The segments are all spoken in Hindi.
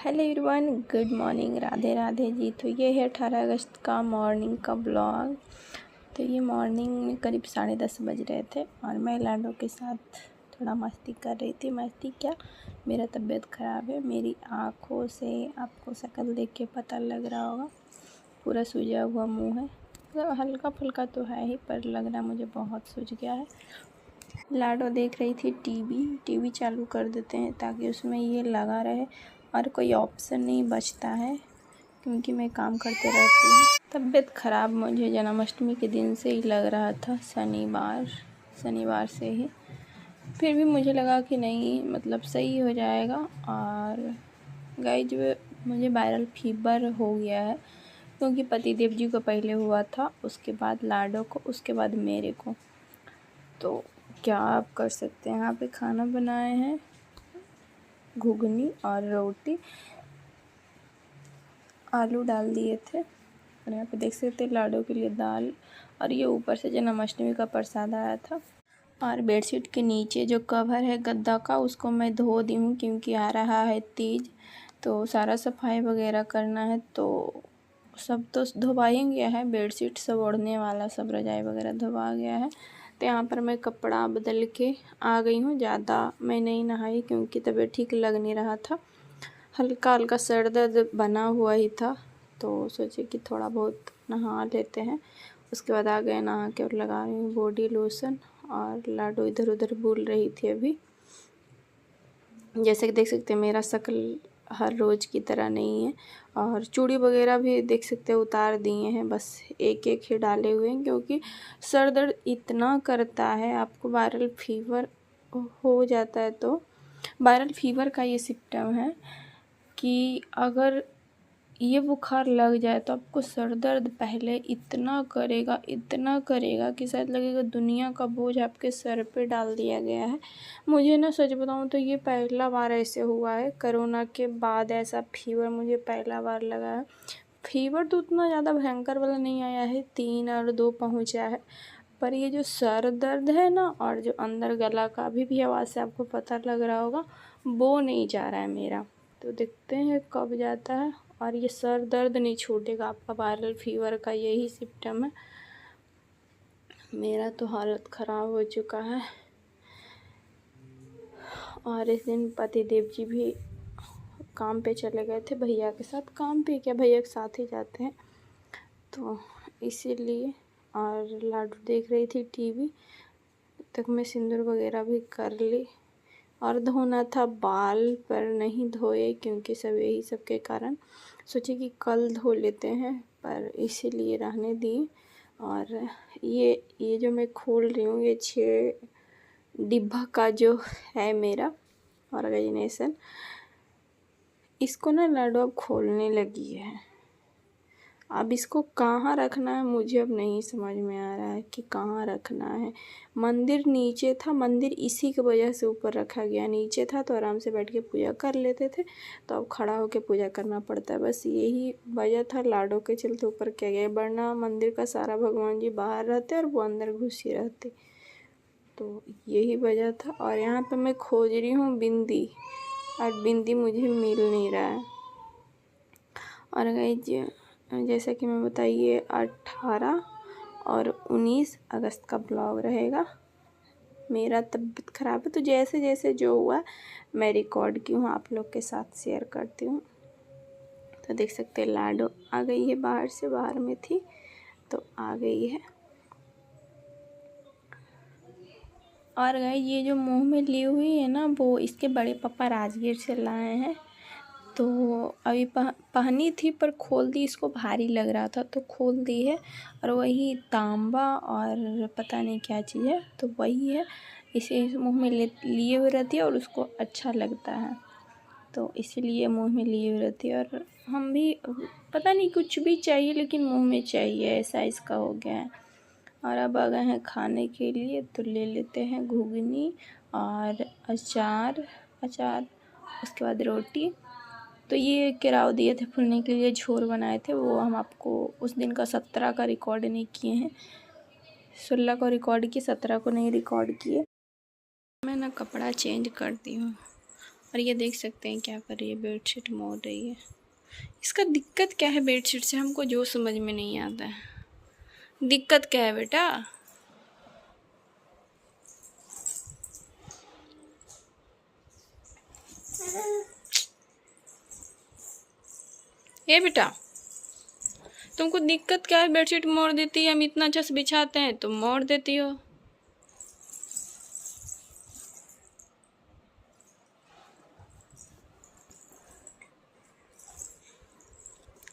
Hello everyone, good morning, Radhe Radhe ji. तो ये है 18 अगस्त का मॉर्निंग का ब्लॉग। तो ये मॉर्निंग में करीब 10:30 बज रहे थे और मैं लाडो के साथ थोड़ा मस्ती कर रही थी। मस्ती क्या, मेरा तबीयत ख़राब है। मेरी आँखों से आपको शक्ल देख के पता लग रहा होगा, पूरा सूजा हुआ मुँह है। मतलब हल्का फुल्का तो है ही, पर लग रहा मुझे बहुत सूज गया है। लाडो देख रही थी टीवी चालू कर देते हैं ताकि उसमें ये लगा रहे और कोई ऑप्शन नहीं बचता है, क्योंकि मैं काम करते रहती हूँ। तबीयत ख़राब मुझे जन्माष्टमी के दिन से ही लग रहा था, शनिवार से ही। फिर भी मुझे लगा कि नहीं, मतलब सही हो जाएगा। और गाइस, मुझे वायरल फीवर हो गया है, क्योंकि पतिदेव जी को पहले हुआ था, उसके बाद लाडो को, उसके बाद मेरे को। तो क्या आप कर सकते हैं। यहाँ पे खाना बनाए हैं, घुगनी और रोटी, आलू डाल दिए थे। और यहाँ पे देख सकते हैं लाडो के लिए दाल, और ये ऊपर से जन्माष्टमी का प्रसाद आया था। और बेडशीट के नीचे जो कवर है गद्दा का, उसको मैं धो दी हूँ, क्योंकि आ रहा है तीज, तो सारा सफाई वगैरह करना है। तो सब तो धोवा ही गया है, बेडशीट सब, ओढ़ने वाला सब, रजाई वगैरह धोवा गया है। तो यहाँ पर मैं कपड़ा बदल के आ गई हूँ। ज़्यादा मैं नहीं नहाई, क्योंकि तबीयत ठीक लग नहीं रहा था, हल्का हल्का सर दर्द बना हुआ ही था। तो सोचे कि थोड़ा बहुत नहा लेते हैं। उसके बाद आ गए नहा के, और लगा रही हूँ बॉडी लोशन। और लाडो इधर उधर बोल रही थी अभी। जैसे कि देख सकते हैं, मेरा शक्ल हर रोज़ की तरह नहीं है। और चूड़ी वगैरह भी देख सकते हैं उतार दिए हैं, बस एक एक ही डाले हुए हैं, क्योंकि सर दर्द इतना करता है। आपको वायरल फीवर हो जाता है, तो वायरल फीवर का ये सिम्टम है कि अगर ये बुखार लग जाए तो आपको सर दर्द पहले इतना करेगा कि शायद लगेगा दुनिया का बोझ आपके सर पे डाल दिया गया है। मुझे ना, सच बताऊँ तो ये पहला बार ऐसे हुआ है। कोरोना के बाद ऐसा फीवर मुझे पहला बार लगा है। फीवर तो उतना ज़्यादा भयंकर वाला नहीं आया है, 3 और 2 पहुँचा है, पर ये जो सर दर्द है ना, और जो अंदर गला का अभी भी आवाज़ से आपको पता लग रहा होगा, वो नहीं जा रहा है मेरा। तो देखते हैं कब जाता है। और ये सर दर्द नहीं छूटेगा आपका, वायरल फीवर का यही सिम्टम है। मेरा तो हालत ख़राब हो चुका है। और इस दिन पतिदेव जी भी काम पे चले गए थे भैया के साथ। काम पे क्या, भैया के साथ ही जाते हैं, तो इसीलिए। और लाडू देख रही थी टीवी, तक मैं सिंदूर वगैरह भी कर ली। और धोना था बाल, पर नहीं धोए, क्योंकि सब यही सब के कारण सोचे कि कल धो लेते हैं, पर इसीलिए रहने दी। और ये जो मैं खोल रही हूँ, ये 6 डिब्बा का जो है मेरा ऑर्गेनाइजेशन, इसको ना लाडो अब खोलने लगी है। अब इसको कहाँ रखना है मुझे अब नहीं समझ में आ रहा है कि कहाँ रखना है। मंदिर नीचे था, मंदिर इसी की वजह से ऊपर रखा गया। नीचे था तो आराम से बैठ के पूजा कर लेते थे, तो अब खड़ा होके पूजा करना पड़ता है। बस यही वजह था, लाडो के चलते ऊपर किया गया, वरना मंदिर का सारा भगवान जी बाहर रहते और वो अंदर घुसी रहते। तो यही वजह था। और यहाँ पर मैं खोज रही हूँ बिंदी, और बिंदी मुझे मिल नहीं रहा है। और गाइस, जैसा कि मैं बताइए, 18 और 19 अगस्त का ब्लॉग रहेगा। मेरा तबीयत ख़राब है, तो जैसे जैसे जो हुआ मैं रिकॉर्ड की हूँ, आप लोग के साथ शेयर करती हूँ। तो देख सकते हैं लाडो आ गई है बाहर से, बाहर में थी तो आ गई है। और गाइस, ये जो मुंह में ली हुई है ना, वो इसके बड़े पापा राजगीर से लाए हैं। तो अभी पहनी थी, पर खोल दी, इसको भारी लग रहा था तो खोल दी है। और वही तांबा और पता नहीं क्या चीज़ है, तो वही है, इसे मुंह में लिए हुए रहती है और उसको अच्छा लगता है, तो इसीलिए मुंह में लिए हुए रहती है। और हम भी पता नहीं, कुछ भी चाहिए लेकिन मुंह में चाहिए, ऐसा इसका हो गया है। और अब आ गए हैं खाने के लिए, तो ले लेते हैं घुगनी और अचार, उसके बाद रोटी। तो ये केराव दिए थे फूलने के लिए, झोर बनाए थे, वो हम आपको उस दिन का 17 का रिकॉर्ड नहीं किए हैं। 16 को रिकॉर्ड किए, 17 को नहीं रिकॉर्ड किए। मैं ना कपड़ा चेंज करती हूँ, और ये देख सकते हैं क्या कर रही है, बेडशीट मोड़ रही है। इसका दिक्कत क्या है बेडशीट से, हमको जो समझ में नहीं आता है। दिक्कत क्या है बेटा? ये बेटा तुमको दिक्कत क्या है? बेडशीट मोड़ देती है, हम इतना अच्छा से बिछाते हैं तुम मोड़ देती हो।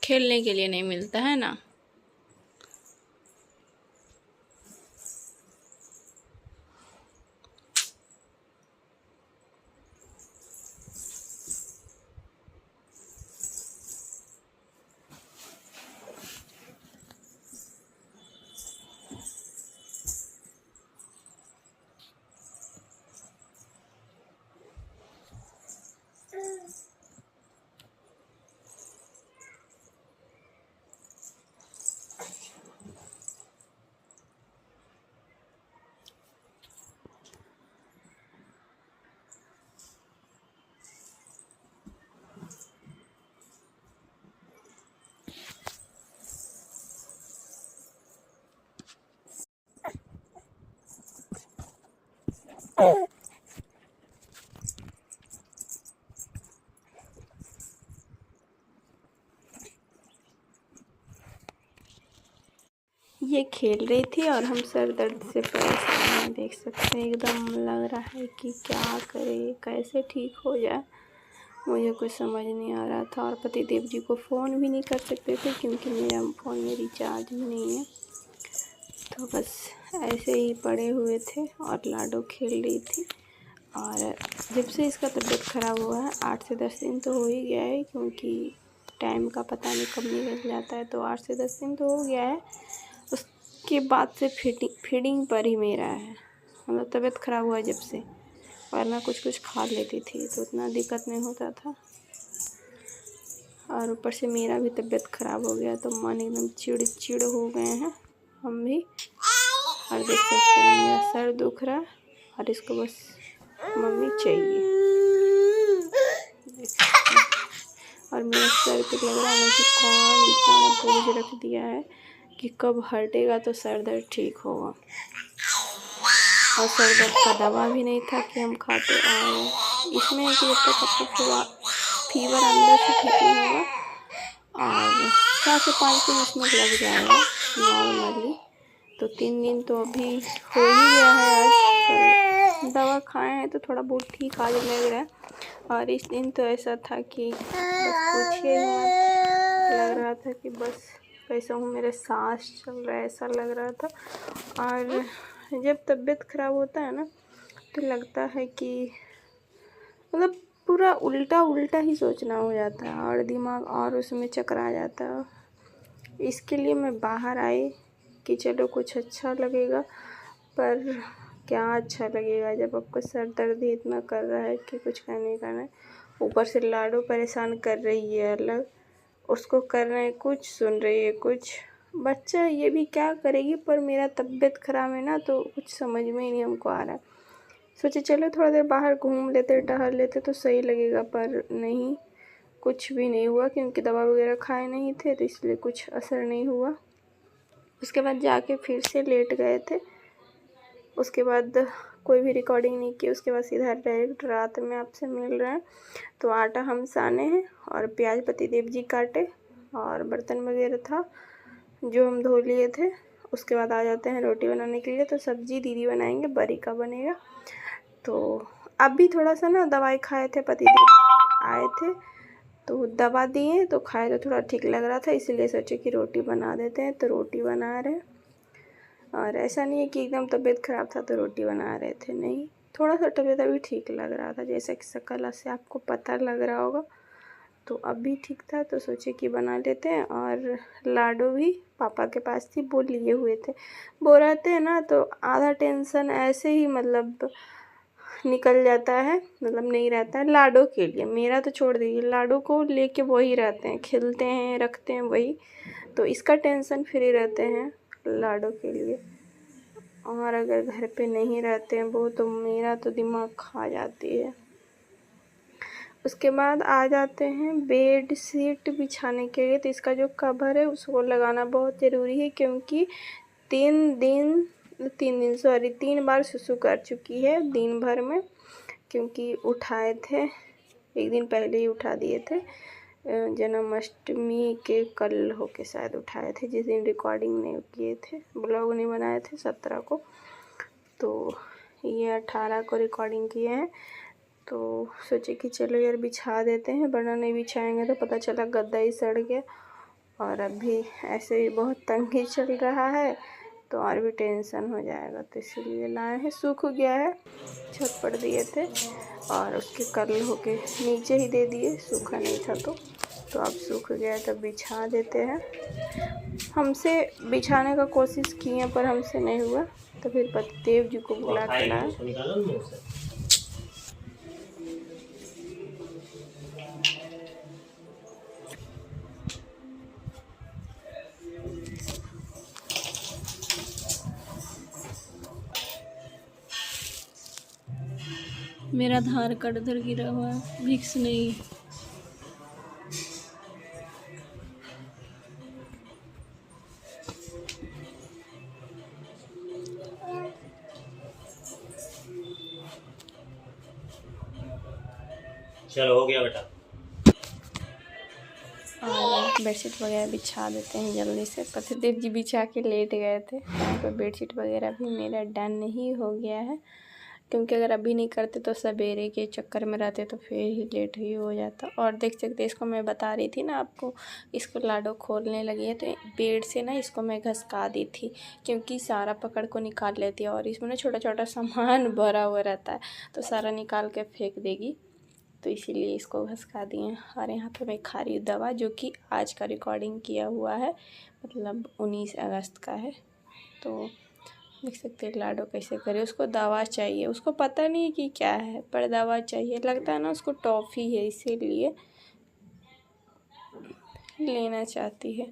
खेलने के लिए नहीं मिलता है ना। ये खेल रही थी और हम सर दर्द से परेशान हैं। देख सकते हैं एकदम लग रहा है कि क्या करे, कैसे ठीक हो जाए, मुझे कुछ समझ नहीं आ रहा था। और पतिदेव जी को फ़ोन भी नहीं कर सकते थे क्योंकि मेरा फ़ोन में रिचार्ज भी नहीं है। तो बस ऐसे ही पड़े हुए थे और लाडो खेल रही थी। और जब से इसका तबीयत ख़राब हुआ है 8 से 10 दिन तो हो ही गया है, क्योंकि टाइम का पता नहीं कब निकल जाता है। तो 8 से 10 दिन तो हो गया है। उसके बाद से फीडिंग पर ही मेरा है, मतलब तबीयत ख़राब हुआ जब से, वरना कुछ खा लेती थी तो उतना दिक्कत नहीं होता था। और ऊपर से मेरा भी तबीयत ख़राब हो गया तो मन एकदम चिड़ हो गए हैं हम भी। और देख सकते हैं मेरा सर दुख रहा और इसको बस मम्मी चाहिए। और मेरा सर पे लग रहा है कि कौन इतना बोझ रख दिया है कि कब हटेगा तो सर दर्द ठीक होगा। और सर दर्द का दवा भी नहीं था कि हम खाते। और इसमें कि जब तक आपको फीवर अंदर से ठीक नहीं होगा और 4 से 5 दिन इसमें लग जाएगा नॉर्मली। तो 3 दिन तो अभी हो ही गया है आज, पर दवा खाए हैं तो थोड़ा बहुत ठीक आज लग रहा है। और इस दिन तो ऐसा था कि बस पूछिए ही मत, लग रहा था कि बस कैसा हूँ, मेरे सांस चल रहा है ऐसा लग रहा था। और जब तबीयत ख़राब होता है ना तो लगता है कि मतलब पूरा उल्टा ही सोचना हो जाता है और दिमाग और उसमें चकरा जाता है। इसके लिए मैं बाहर आई कि चलो कुछ अच्छा लगेगा, पर क्या अच्छा लगेगा जब आपको सर दर्द ही इतना कर रहा है कि कुछ कहने का नहीं। ऊपर से लाडो परेशान कर रही है अलग, उसको कर रहे हैं कुछ, सुन रही है कुछ। बच्चा ये भी क्या करेगी, पर मेरा तबीयत ख़राब है ना तो कुछ समझ में ही नहीं हमको आ रहा है। सोचे चलो थोड़ा देर बाहर घूम लेते, टहल लेते तो सही लगेगा, पर नहीं, कुछ भी नहीं हुआ क्योंकि दवा वगैरह खाए नहीं थे तो इसलिए कुछ असर नहीं हुआ। उसके बाद जाके फिर से लेट गए थे। उसके बाद कोई भी रिकॉर्डिंग नहीं की। उसके बाद सीधा डायरेक्ट रात में आपसे मिल रहे हैं। तो आटा हम साने हैं और प्याज पतिदेव जी काटे और बर्तन वगैरह था जो हम धो लिए थे। उसके बाद आ जाते हैं रोटी बनाने के लिए। तो सब्जी दीदी बनाएंगे, बरी का बनेगा। तो अभी थोड़ा सा ना दवाई खाए थे, पतिदेव आए थे तो दवा दिए तो खाए तो थोड़ा ठीक लग रहा था, इसीलिए सोचे कि रोटी बना देते हैं। तो रोटी बना रहे। और ऐसा नहीं है कि एकदम तबीयत ख़राब था तो रोटी बना रहे थे, नहीं, थोड़ा सा तबीयत अभी ठीक लग रहा था, जैसा कि शक्ल से आपको पता लग रहा होगा। तो अभी ठीक था तो सोचे कि बना लेते हैं। और लाडो भी पापा के पास थी, वो लिए हुए थे। वो रहते हैं ना तो आधा टेंशन ऐसे ही मतलब निकल जाता है, मतलब नहीं रहता है लाडो के लिए। मेरा तो छोड़ दीजिए, लाडो को लेके वही रहते हैं, खेलते हैं, रखते हैं वही। तो इसका टेंशन फ्री रहते हैं लाडो के लिए। और अगर घर पे नहीं रहते हैं वो तो मेरा तो दिमाग खा जाती है। उसके बाद आ जाते हैं बेड शीट बिछाने के लिए। तो इसका जो कवर है उसको लगाना बहुत ज़रूरी है, क्योंकि 3 बार सुसु कर चुकी है दिन भर में, क्योंकि उठाए थे, एक दिन पहले ही उठा दिए थे, जन्माष्टमी के कल होके शायद उठाए थे, जिस दिन रिकॉर्डिंग नहीं किए थे, ब्लॉग नहीं बनाए थे 17 को। तो ये 18 को रिकॉर्डिंग किए हैं। तो सोचे कि चलो यार बिछा देते हैं, वरना नहीं बिछाएंगे तो पता चला गद्दा ही सड़ गया। और अभी ऐसे ही बहुत तंगी चल रहा है तो और भी टेंशन हो जाएगा, तो इसीलिए लाए हैं। सूख गया है, छत पर दिए थे और उसके कर्ल होके नीचे ही दे दिए, सूखा नहीं था तो अब सूख गया है, तो बिछा देते हैं। हमसे बिछाने का कोशिश किए पर हमसे नहीं हुआ, तो फिर पतिदेव जी को बुला के लाए। मेरा आधार कार्ड उधर गिरा हुआ है, विक्स नहीं। चलो हो गया बेटा। और बेडशीट वगैरह बिछा देते हैं जल्दी से। पतिदेव जी बिछा के लेट गए थे, यहाँ पर बेडशीट वगैरह भी मेरा डन नहीं हो गया है, क्योंकि अगर अभी नहीं करते तो सवेरे के चक्कर में रहते तो फिर ही लेट ही हो जाता। और देख सकते इसको मैं बता रही थी ना आपको, इसको लाडो खोलने लगी है, तो बेड से ना इसको मैं घसका दी थी, क्योंकि सारा पकड़ को निकाल लेती है और इसमें ना छोटा छोटा सामान भरा हुआ रहता है, तो सारा निकाल के फेंक देगी, तो इसीलिए इसको घसका दिए। और यहाँ पे मैं खा रही हूँ दवा, जो कि आज का रिकॉर्डिंग किया हुआ है, मतलब 19 अगस्त का है। तो देख सकते हैं लाडो कैसे करे, उसको दवा चाहिए, उसको पता नहीं कि क्या है पर दवा चाहिए, लगता है ना उसको टॉफ़ी है, इसीलिए लेना चाहती है।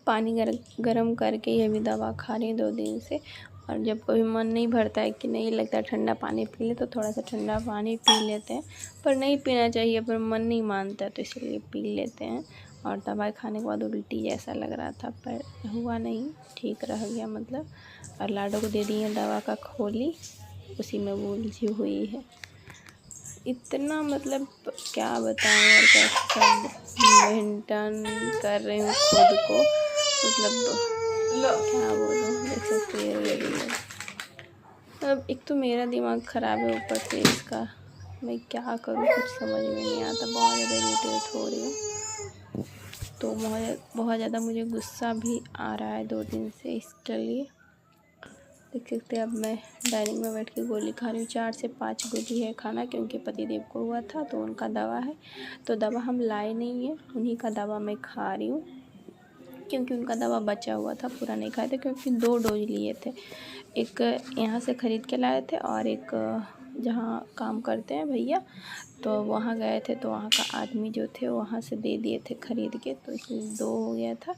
पानी गरम करके ये भी दवा खा रही 2 दिन से। और जब कभी मन नहीं भरता है कि नहीं लगता ठंडा पानी पी ले, तो थोड़ा सा ठंडा पानी पी लेते हैं, पर नहीं पीना चाहिए, पर मन नहीं मानता तो इसलिए पी लेते हैं। और दवाई खाने के बाद उल्टी जैसा लग रहा था, पर हुआ नहीं, ठीक रह गया मतलब। और लाडो को दे दी है दवा का खोली, उसी में वो उलझी हुई है। इतना मतलब क्या बताऊँ यार, कैसे मेंटेन कर रही हूँ खुद को, मतलब क्या बोलूँ, देख सकते हैं। अब एक तो मेरा दिमाग ख़राब है, ऊपर से इसका, मैं क्या करूँ कुछ समझ में नहीं आता, बहुत ज़्यादा इरिटेट हो रही हूँ। तो बहुत ज़्यादा मुझे गुस्सा भी आ रहा है 2 दिन से इसके लिए। देख सकते हैं अब मैं डाइनिंग में बैठ के गोली खा रही हूँ, 4 से 5 गोली है खाना, क्योंकि पतिदेव को हुआ था तो उनका दवा है, तो दवा हम लाए नहीं है, उन्हीं का दवा मैं खा रही हूँ, क्योंकि उनका दवा बचा हुआ था, पूरा नहीं खाए थे, क्योंकि 2 डोज लिए थे, एक यहाँ से ख़रीद के लाए थे और एक जहाँ काम करते हैं भैया, तो वहाँ गए थे, तो वहाँ का आदमी जो थे वहाँ से दे दिए थे ख़रीद के, तो इसलिए 2 हो गया था,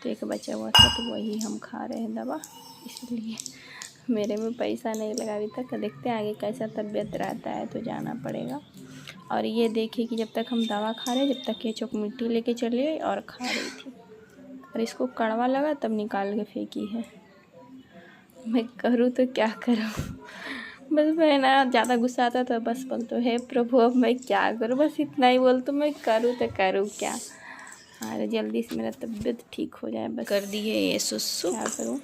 तो एक बचा हुआ था, तो वही हम खा रहे हैं दवा। इसलिए मेरे में पैसा नहीं लगा अभी तक, देखते हैं आगे कैसा तबीयत रहता है, तो जाना पड़ेगा। और ये देखिए कि जब तक हम दवा खा रहे, जब तक ये चॉकमिट्टी लेके चली गई और खा रही थी, और इसको कड़वा लगा तब निकाल के फेंकी है। मैं करूँ तो क्या करूँ, बस मैं ना ज़्यादा गुस्सा आता तो बस बोल तो हे प्रभु अब मैं क्या करूँ, बस इतना ही बोल, तो मैं करूँ तो करूँ क्या। अरे जल्दी से मेरा तबीयत ठीक हो जाए बस। कर दी है ये सुसु, क्या करूँ,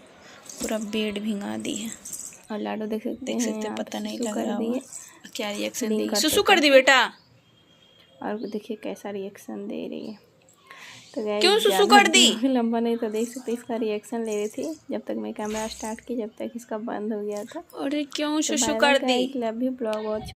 पूरा बेड भिंगा दी है। और लाडो देख सकते हैं पता नहीं लग कर रहा दिए, क्या रिएक्शन दी। करते सुसु कर दी बेटा, और देखिए कैसा रिएक्शन दे रही है। तो गाइस क्यों सुसु कर दी, लंबा नहीं तो देख सकते इसका रिएक्शन ले रही थी, जब तक मैं कैमरा स्टार्ट की, जब तक इसका बंद हो गया था। अरे क्यों तो सुसु कर दी। लव यू, ब्लॉग बहुत